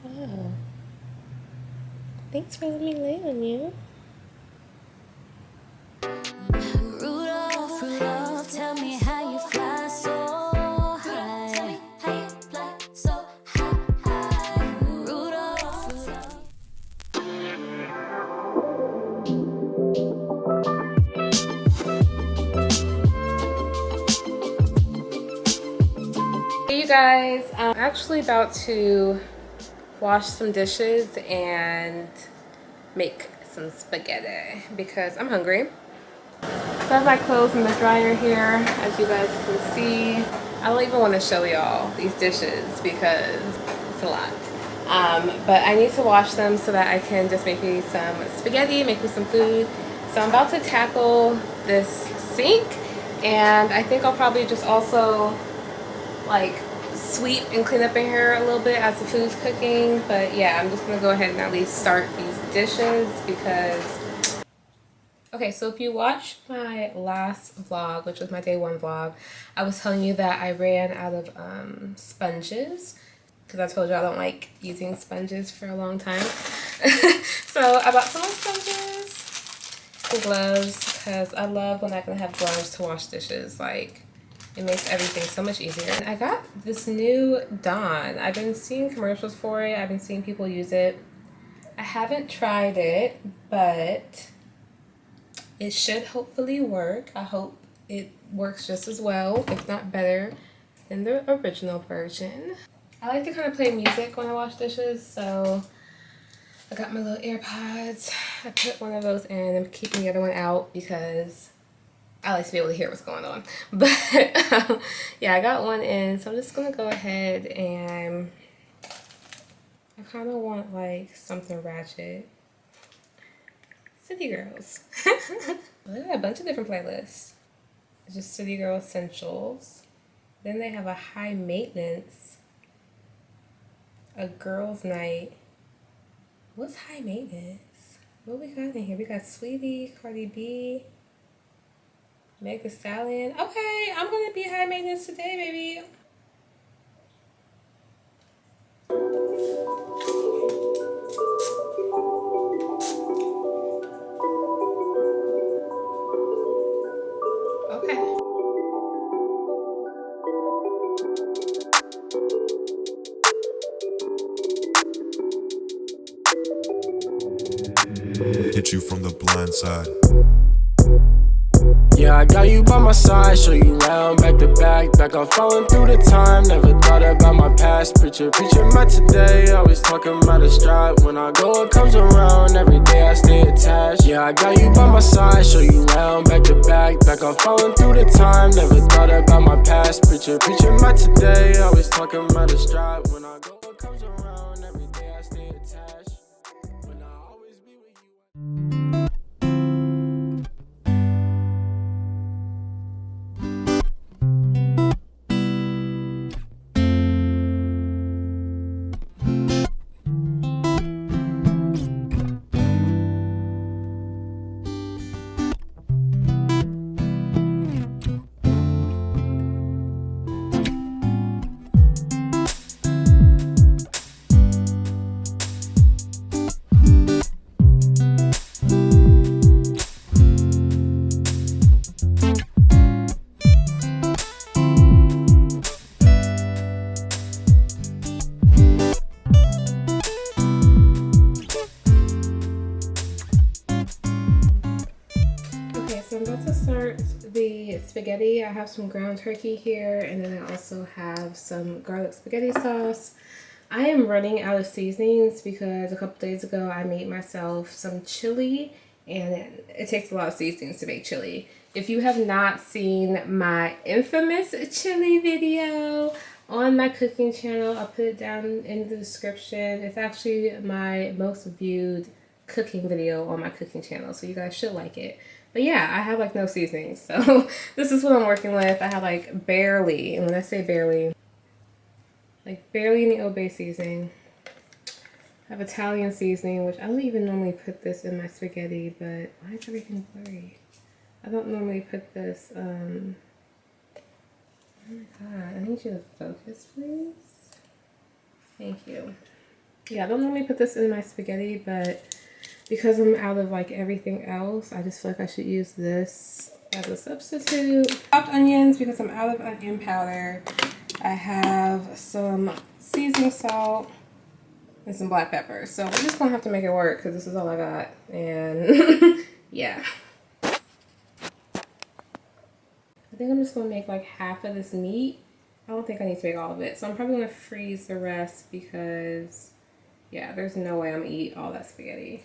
Oh, thanks for letting me lay on you. Rudolph, Rudolph, tell me how you fly so high. Tell me how you fly so high. Rudolph, Rudolph. Hey you guys, I'm actually about to wash some dishes and make some spaghetti because I'm hungry. So I have my clothes in the dryer here, as you guys can see. I don't even want to show y'all these dishes because it's a lot. But I need to wash them so that I can just make me some spaghetti, make me some food. So I'm about to tackle this sink, and I think I'll probably just also like sweep and clean up in here a little bit as the food's cooking. But yeah, I'm just gonna go ahead and at least start these dishes because okay, so if you watched my last vlog, which was my day one vlog, I was telling you that I ran out of sponges because I told you I don't like using sponges for a long time. So I bought some more sponges and gloves because I love when I can have gloves to wash dishes. Like, it makes everything so much easier. And I got this new Dawn. I've been seeing commercials for it. I've been seeing people use it. I haven't tried it, but it should hopefully work. I hope it works just as well, if not better, than the original version. I like to kind of play music when I wash dishes, so I got my little AirPods. I put one of those in. I'm keeping the other one out because I like to be able to hear what's going on. But yeah, I got one in, so I'm just gonna go ahead and I kind of want like something ratchet. City Girls. They got a bunch of different playlists. It's just City Girl Essentials. Then they have a high maintenance, a girls' night. What's high maintenance? What we got in here? We got Sweetie, Cardi B, Meg Thee Stallion. Okay, I'm gonna be high maintenance today, baby. Okay. Hit you from the blind side. Yeah, I got you by my side, show you round, back to back, I'm falling through the time, never thought about my past, picture my today, always talking about a strap, when I go it comes around, every day I stay attached, yeah, I got you by my side, show you round, back to back, I'm falling through the time, never thought about my past, picture my today, always talking about a strap, when I go it comes around, every day I stay attached, when I always be with you. Okay, so I'm about to start the spaghetti. I have some ground turkey here, and then I also have some garlic spaghetti sauce. I am running out of seasonings because a couple days ago I made myself some chili, and it takes a lot of seasonings to make chili. If you have not seen my infamous chili video on my cooking channel, I'll put it down in the description. It's actually my most viewed cooking video on my cooking channel, so you guys should like it. But yeah, I have like no seasonings, so this is what I'm working with. I have like barely, and when I say barely, like barely any Obey seasoning. I have Italian seasoning, which I don't even normally put this in my spaghetti, but why is everything blurry? I don't normally put this, oh my god, I need you to focus, please. Thank you. Yeah, I don't normally put this in my spaghetti, but because I'm out of like everything else, I just feel like I should use this as a substitute. Chopped onions because I'm out of onion powder. I have some seasoning salt and some black pepper. So we're just gonna have to make it work because this is all I got. And yeah. I think I'm just gonna make like half of this meat. I don't think I need to make all of it. So I'm probably gonna freeze the rest because yeah, there's no way I'm gonna eat all that spaghetti.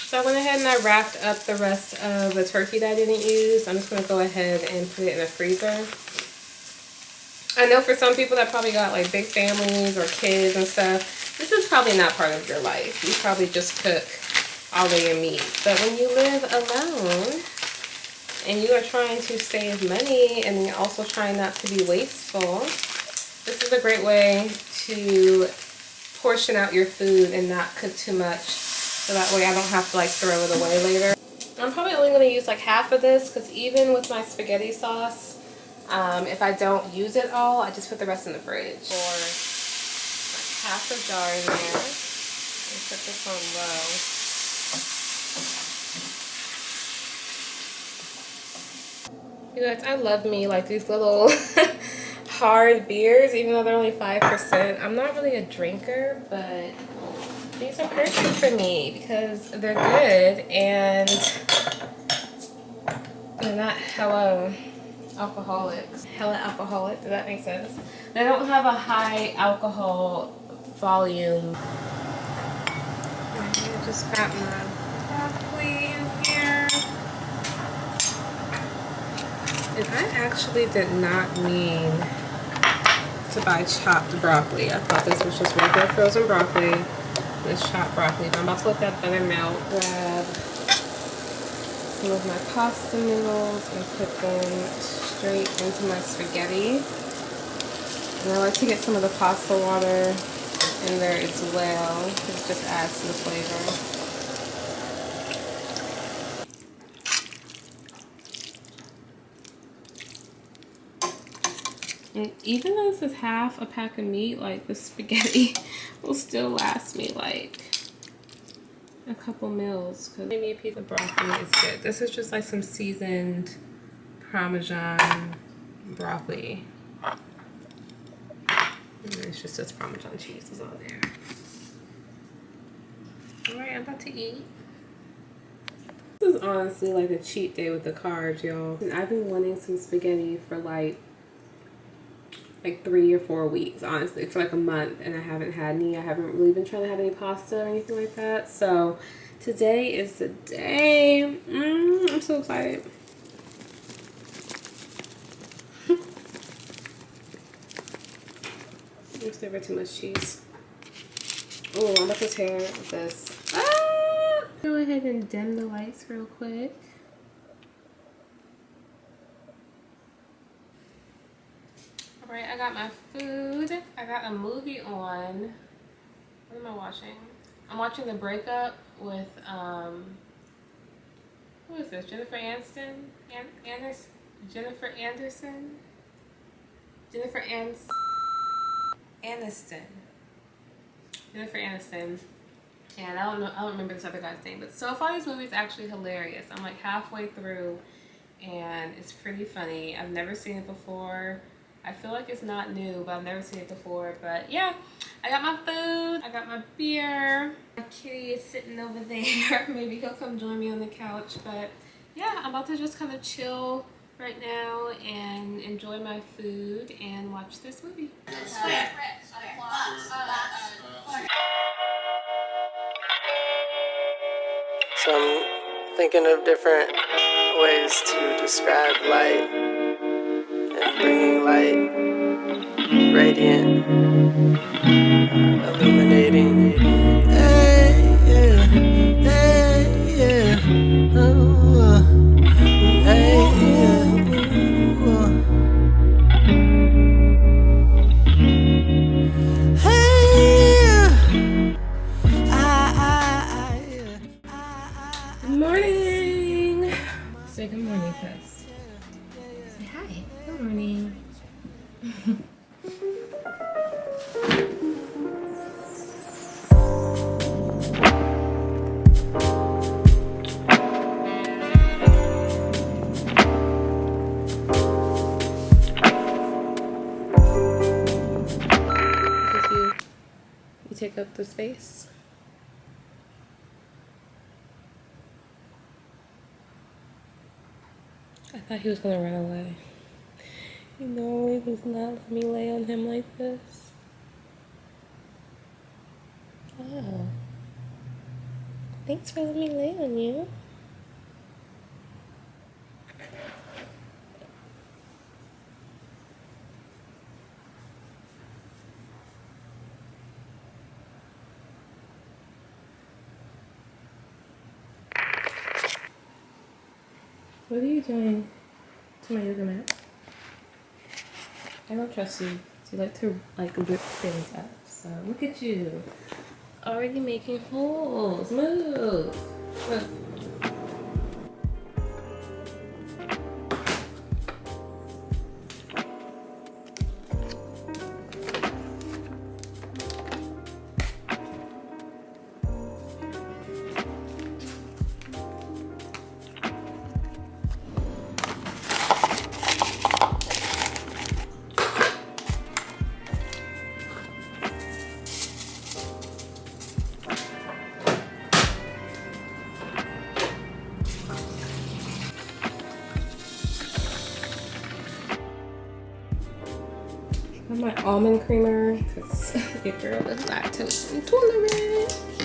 So I went ahead and I wrapped up the rest of the turkey that I didn't use. I'm just going to go ahead and put it in the freezer. I know for some people that probably got like big families or kids and stuff, this is probably not part of your life. You probably just cook all of your meat. But when you live alone and you are trying to save money and you're also trying not to be wasteful, this is a great way to portion out your food and not cook too much. So that way I don't have to like throw it away later. I'm probably only going to use like half of this because even with my spaghetti sauce, if I don't use it all, I just put the rest in the fridge. Or like half a jar in there. And put this on low. You guys, I love me like these little hard beers, even though they're only 5%. I'm not really a drinker, but these are perfect for me because they're good and they're not hella alcoholic. Does that make sense? They don't have a high alcohol volume. I just got my broccoli in here. And I actually did not mean to buy chopped broccoli. I thought this was just regular frozen broccoli. This chopped broccoli. But I'm about to let that butter melt. Grab some of my pasta noodles and put them straight into my spaghetti. And I like to get some of the pasta water in there as well. It just adds to the flavor. And even though this is half a pack of meat, like the spaghetti will still last me like a couple meals. Cause maybe a piece of broccoli is good. This is just like some seasoned Parmesan broccoli. And it's just this Parmesan cheese is on there. Alright, I'm about to eat. This is honestly like a cheat day with the carbs, y'all. And I've been wanting some spaghetti for like 3 or 4 weeks, honestly, for like a month, and I haven't had any. I haven't really been trying to have any pasta or anything like that. So today is the day. I'm so excited. There's never too much cheese. Oh, I'm about to tear this. Go ahead and dim the lights real quick. Alright, I got my food. I got a movie on. What am I watching? I'm watching The Breakup with, who is this? Jennifer Aniston? Jennifer Anderson? Jennifer Aniston. Jennifer Aniston. And I don't remember this other guy's name, but so far this movie is actually hilarious. I'm like halfway through and it's pretty funny. I've never seen it before. I feel like it's not new, but I've never seen it before. But yeah, I got my food. I got my beer. My kitty is sitting over there. Maybe he'll come join me on the couch. But yeah, I'm about to just kind of chill right now and enjoy my food and watch this movie. So I'm thinking of different ways to describe light and bringing light, radiant, illuminating. Hey, yeah, hey, yeah, oh, hey, yeah, ooh, take up the space. I thought he was gonna run away. He normally does not let me lay on him like this. Oh. Thanks for letting me lay on you. What are you doing to my yoga mat? I don't trust you. You like to rip things up. So look at you. Already making holes. Move. Move. My almond creamer because your girl is lactose intolerant.